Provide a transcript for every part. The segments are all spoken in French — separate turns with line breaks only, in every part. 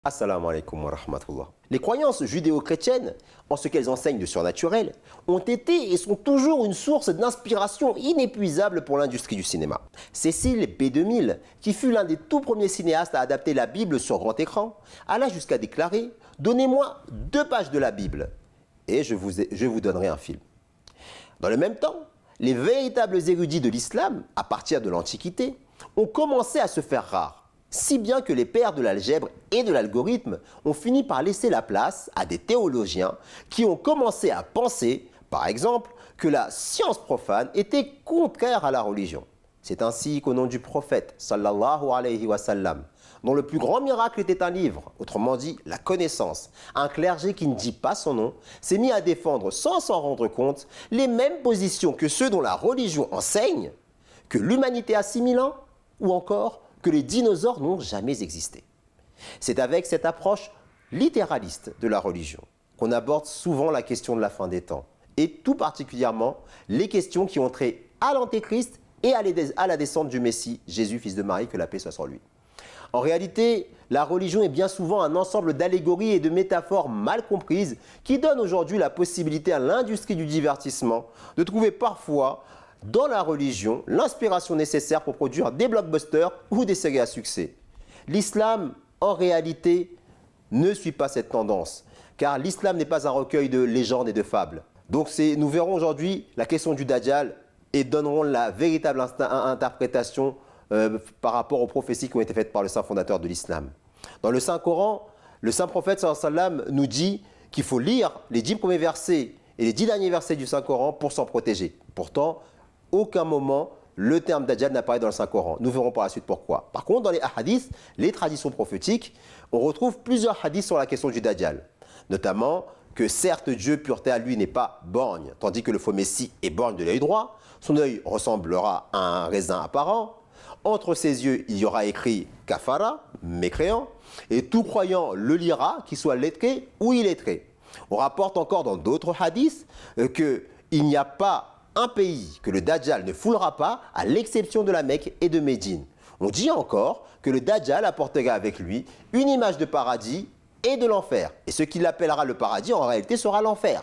Assalamu alaikum wa rahmatullah. Les croyances judéo-chrétiennes, en ce qu'elles enseignent de surnaturel, ont été et sont toujours une source d'inspiration inépuisable pour l'industrie du cinéma. Cécile B2000, qui fut l'un des tout premiers cinéastes à adapter la Bible sur grand écran, alla jusqu'à déclarer « Donnez-moi 2 pages de la Bible et je vous donnerai un film ». Dans le même temps, les véritables érudits de l'islam, à partir de l'Antiquité, ont commencé à se faire rares. Si bien que les pères de l'algèbre et de l'algorithme ont fini par laisser la place à des théologiens qui ont commencé à penser, par exemple, que la science profane était contraire à la religion. C'est ainsi qu'au nom du prophète, sallallahu alayhi wa sallam, dont le plus grand miracle était un livre, autrement dit la connaissance, un clergé qui ne dit pas son nom, s'est mis à défendre sans s'en rendre compte les mêmes positions que ceux dont la religion enseigne, que l'humanité a 6000 ans, ou encore que les dinosaures n'ont jamais existé. C'est avec cette approche littéraliste de la religion qu'on aborde souvent la question de la fin des temps, et tout particulièrement les questions qui ont trait à l'Antéchrist et à la descente du Messie, Jésus, fils de Marie, que la paix soit sur lui. En réalité, la religion est bien souvent un ensemble d'allégories et de métaphores mal comprises qui donnent aujourd'hui la possibilité à l'industrie du divertissement de trouver parfois dans la religion l'inspiration nécessaire pour produire des blockbusters ou des séries à succès. L'islam, en réalité, ne suit pas cette tendance, car l'islam n'est pas un recueil de légendes et de fables. Donc nous verrons aujourd'hui la question du Dajjal et donnerons la véritable interprétation par rapport aux prophéties qui ont été faites par le saint fondateur de l'islam. Dans le Saint-Coran, le saint prophète sallallahu alayhi wa sallam nous dit qu'il faut lire les 10 premiers versets et les 10 derniers versets du Saint-Coran pour s'en protéger. Pourtant, aucun moment, le terme Dajjal n'apparaît dans le Saint-Coran. Nous verrons par la suite pourquoi. Par contre, dans les hadiths, les traditions prophétiques, on retrouve plusieurs hadiths sur la question du Dajjal. Notamment que certes, Dieu, pureté à lui, n'est pas borgne, tandis que le faux Messie est borgne de l'œil droit. Son œil ressemblera à un raisin apparent. Entre ses yeux, il y aura écrit kafara, mécréant. Et tout croyant le lira, qu'il soit lettré ou illettré. On rapporte encore dans d'autres hadiths qu'il n'y a pas un pays que le Dajjal ne foulera pas, à l'exception de la Mecque et de Médine. On dit encore que le Dajjal apportera avec lui une image de paradis et de l'enfer. Et ce qu'il appellera le paradis, en réalité, sera l'enfer.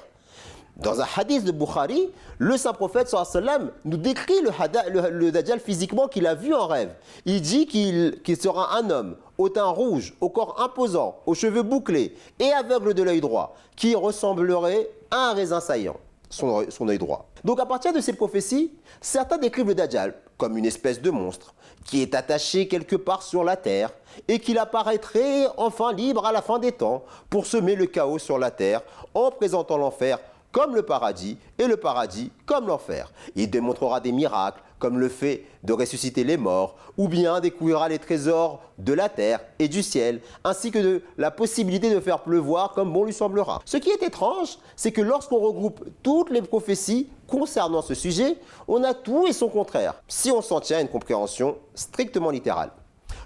Dans un hadith de Bukhari, le saint prophète sallallahu alayhi wa sallam nous décrit le Dajjal physiquement qu'il a vu en rêve. Il dit qu'il sera un homme au teint rouge, au corps imposant, aux cheveux bouclés et aveugle de l'œil droit, qui ressemblerait à un raisin saillant. Son œil droit. Donc à partir de ces prophéties, certains décrivent le Dajjal comme une espèce de monstre qui est attaché quelque part sur la terre et qu'il apparaîtrait enfin libre à la fin des temps pour semer le chaos sur la terre en présentant l'enfer comme le paradis et le paradis comme l'enfer. Il démontrera des miracles comme le fait de ressusciter les morts ou bien découvrira les trésors de la terre et du ciel ainsi que la possibilité de faire pleuvoir comme bon lui semblera. Ce qui est étrange, c'est que lorsqu'on regroupe toutes les prophéties concernant ce sujet, on a tout et son contraire, si on s'en tient à une compréhension strictement littérale.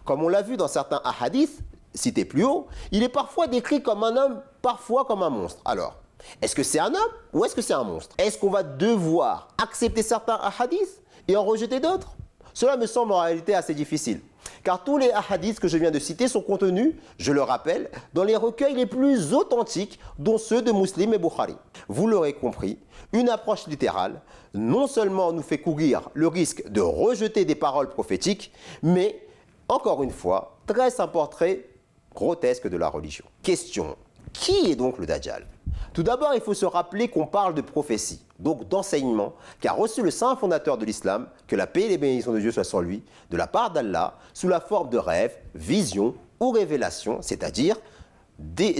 Comme on l'a vu dans certains hadiths cités plus haut, il est parfois décrit comme un homme, parfois comme un monstre. Alors, est-ce que c'est un homme ou est-ce que c'est un monstre? Est-ce qu'on va devoir accepter certains hadiths et en rejeter d'autres? Cela me semble en réalité assez difficile, car tous les hadiths que je viens de citer sont contenus, je le rappelle, dans les recueils les plus authentiques, dont ceux de Muslim et Bukhari. Vous l'aurez compris, une approche littérale non seulement nous fait courir le risque de rejeter des paroles prophétiques, mais, encore une fois, dresse un portrait grotesque de la religion. Question, qui est donc le Dajjal? Tout d'abord, il faut se rappeler qu'on parle de prophétie, donc d'enseignement, qu'a reçu le saint fondateur de l'islam, que la paix et les bénédictions de Dieu soient sur lui, de la part d'Allah, sous la forme de rêves, visions ou révélations, c'est-à-dire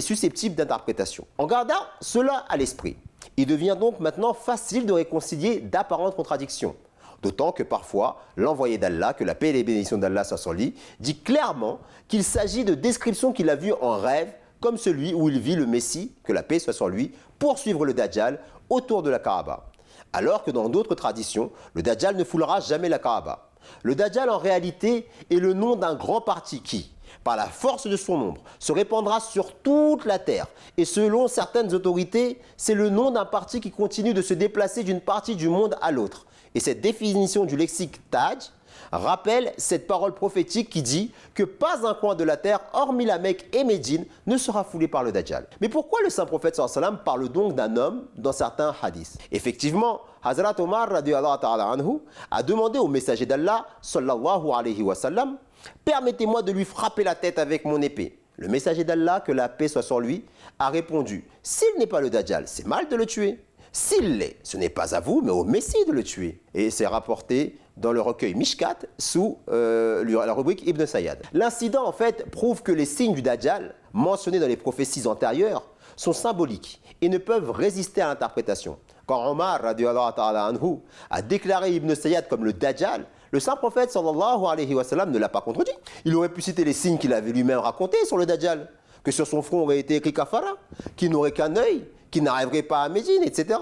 susceptibles d'interprétation. En gardant cela à l'esprit, il devient donc maintenant facile de réconcilier d'apparentes contradictions. D'autant que parfois, l'envoyé d'Allah, que la paix et les bénédictions d'Allah soient sur lui, dit clairement qu'il s'agit de descriptions qu'il a vues en rêve, comme celui où il vit le Messie, que la paix soit sur lui, poursuivre le Dajjal autour de la Kaaba. Alors que dans d'autres traditions, le Dajjal ne foulera jamais la Kaaba. Le Dajjal en réalité est le nom d'un grand parti qui, par la force de son nombre, se répandra sur toute la terre. Et selon certaines autorités, c'est le nom d'un parti qui continue de se déplacer d'une partie du monde à l'autre. Et cette définition du lexique Taj rappelle cette parole prophétique qui dit que pas un coin de la terre, hormis la Mecque et Médine, ne sera foulé par le Dajjal. Mais pourquoi le saint prophète sallallahu alayhi wa sallam parle donc d'un homme dans certains hadiths? Effectivement, Hazrat Omar radiyallahu ta'ala anhu a demandé au messager d'Allah sallallahu alayhi wa sallam: permettez-moi de lui frapper la tête avec mon épée. Le messager d'Allah, que la paix soit sur lui, a répondu: s'il n'est pas le Dajjal, c'est mal de le tuer. S'il l'est, ce n'est pas à vous, mais au Messie de le tuer. Et c'est rapporté dans le recueil Mishkat sous la rubrique Ibn Sayyad. L'incident, en fait, prouve que les signes du Dajjal, mentionnés dans les prophéties antérieures, sont symboliques et ne peuvent résister à l'interprétation. Quand Omar radiyallahu ta'ala anhu a déclaré Ibn Sayyad comme le Dajjal, le saint prophète sallallahu alayhi wa sallam ne l'a pas contredit. Il aurait pu citer les signes qu'il avait lui-même racontés sur le Dajjal, que sur son front aurait été écrit Kafara, qu'il n'aurait qu'un œil, qui n'arriverait pas à Médine, etc.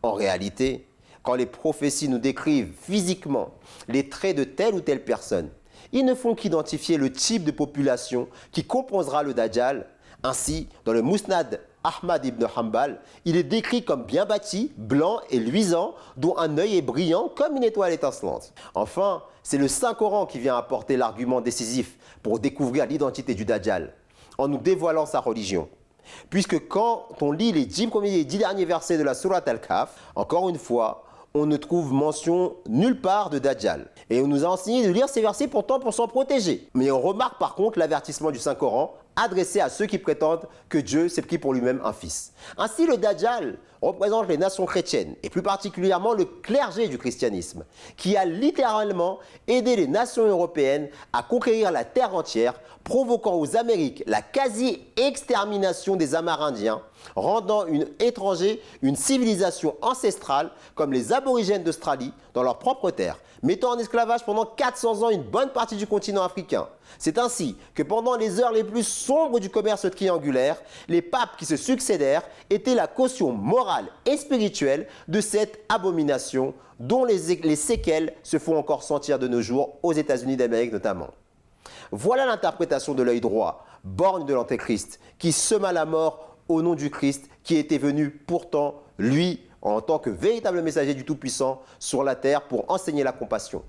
En réalité, quand les prophéties nous décrivent physiquement les traits de telle ou telle personne, ils ne font qu'identifier le type de population qui composera le Dajjal. Ainsi, dans le Musnad Ahmad ibn Hanbal, il est décrit comme bien bâti, blanc et luisant, dont un œil est brillant comme une étoile étincelante. Enfin, c'est le Saint-Coran qui vient apporter l'argument décisif pour découvrir l'identité du Dajjal, en nous dévoilant sa religion. Puisque quand on lit les 10 premiers et 10 derniers versets de la sourate Al-Kahf, encore une fois, on ne trouve mention nulle part de Dajjal. Et on nous a enseigné de lire ces versets pourtant pour s'en protéger. Mais on remarque par contre l'avertissement du Saint-Coran adressé à ceux qui prétendent que Dieu s'est pris pour lui-même un fils. Ainsi, le Dajjal représente les nations chrétiennes, et plus particulièrement le clergé du christianisme, qui a littéralement aidé les nations européennes à conquérir la terre entière, provoquant aux Amériques la quasi-extermination des Amérindiens, rendant étrangers une civilisation ancestrale comme les aborigènes d'Australie dans leur propre terre, mettant en esclavage pendant 400 ans une bonne partie du continent africain. C'est ainsi que pendant les heures les plus sombres du commerce triangulaire, les papes qui se succédèrent étaient la caution morale et spirituelle de cette abomination dont les séquelles se font encore sentir de nos jours aux États-Unis d'Amérique notamment. Voilà l'interprétation de l'œil droit, borgne de l'Antéchrist, qui sema la mort au nom du Christ qui était venu pourtant, lui, en tant que véritable messager du Tout-Puissant sur la terre pour enseigner la compassion.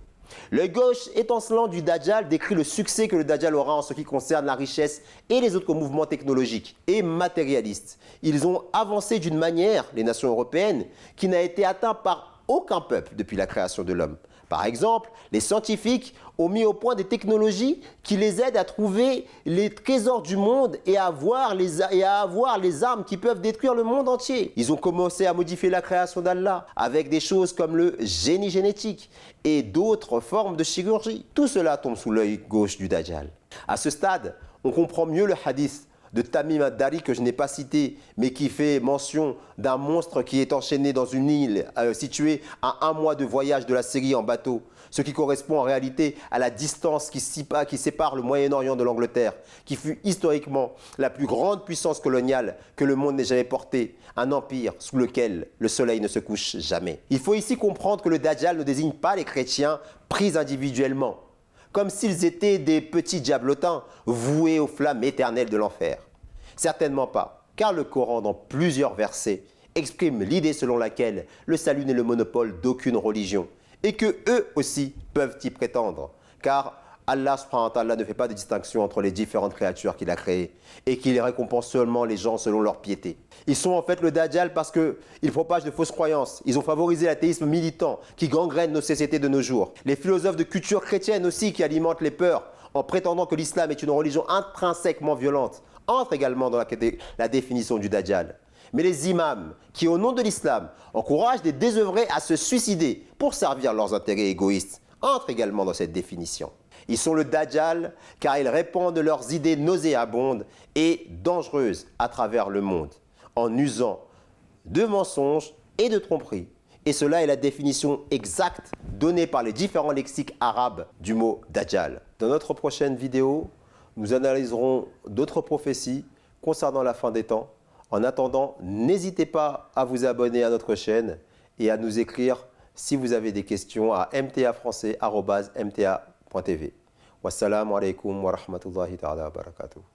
L'œil gauche étincelant du Dajjal décrit le succès que le Dajjal aura en ce qui concerne la richesse et les autres mouvements technologiques et matérialistes. Ils ont avancé d'une manière, les nations européennes, qui n'a été atteinte par aucun peuple depuis la création de l'homme. Par exemple, les scientifiques ont mis au point des technologies qui les aident à trouver les trésors du monde et à avoir les armes qui peuvent détruire le monde entier. Ils ont commencé à modifier la création d'Allah avec des choses comme le génie génétique et d'autres formes de chirurgie. Tout cela tombe sous l'œil gauche du Dajjal. À ce stade, on comprend mieux le hadith de Tamim ad-Dari que je n'ai pas cité, mais qui fait mention d'un monstre qui est enchaîné dans une île située à 1 mois de voyage de la Syrie en bateau, ce qui correspond en réalité à la distance qui sépare le Moyen-Orient de l'Angleterre, qui fut historiquement la plus grande puissance coloniale que le monde n'ait jamais portée, un empire sous lequel le soleil ne se couche jamais. Il faut ici comprendre que le Dajjal ne désigne pas les chrétiens pris individuellement, comme s'ils étaient des petits diablotins voués aux flammes éternelles de l'enfer. Certainement pas, car le Coran, dans plusieurs versets, exprime l'idée selon laquelle le salut n'est le monopole d'aucune religion, et que eux aussi peuvent y prétendre, car Allah subhanahu wa ta'ala ne fait pas de distinction entre les différentes créatures qu'il a créées, et qu'il récompense seulement les gens selon leur piété. Ils sont en fait le Dajjal parce qu'ils propagent de fausses croyances. Ils ont favorisé l'athéisme militant qui gangrène nos sociétés de nos jours. Les philosophes de culture chrétienne aussi qui alimentent les peurs en prétendant que l'islam est une religion intrinsèquement violente entrent également dans la définition du Dajjal. Mais les imams qui, au nom de l'islam, encouragent des désœuvrés à se suicider pour servir leurs intérêts égoïstes entrent également dans cette définition. Ils sont le Dajjal car ils répandent leurs idées nauséabondes et dangereuses à travers le monde, en usant de mensonges et de tromperies. Et cela est la définition exacte donnée par les différents lexiques arabes du mot Dajjal. Dans notre prochaine vidéo, nous analyserons d'autres prophéties concernant la fin des temps. En attendant, n'hésitez pas à vous abonner à notre chaîne et à nous écrire si vous avez des questions à mtafrançais@mta.tv. Wassalamu alaikum wa rahmatullahi ta'ala wa barakatuh.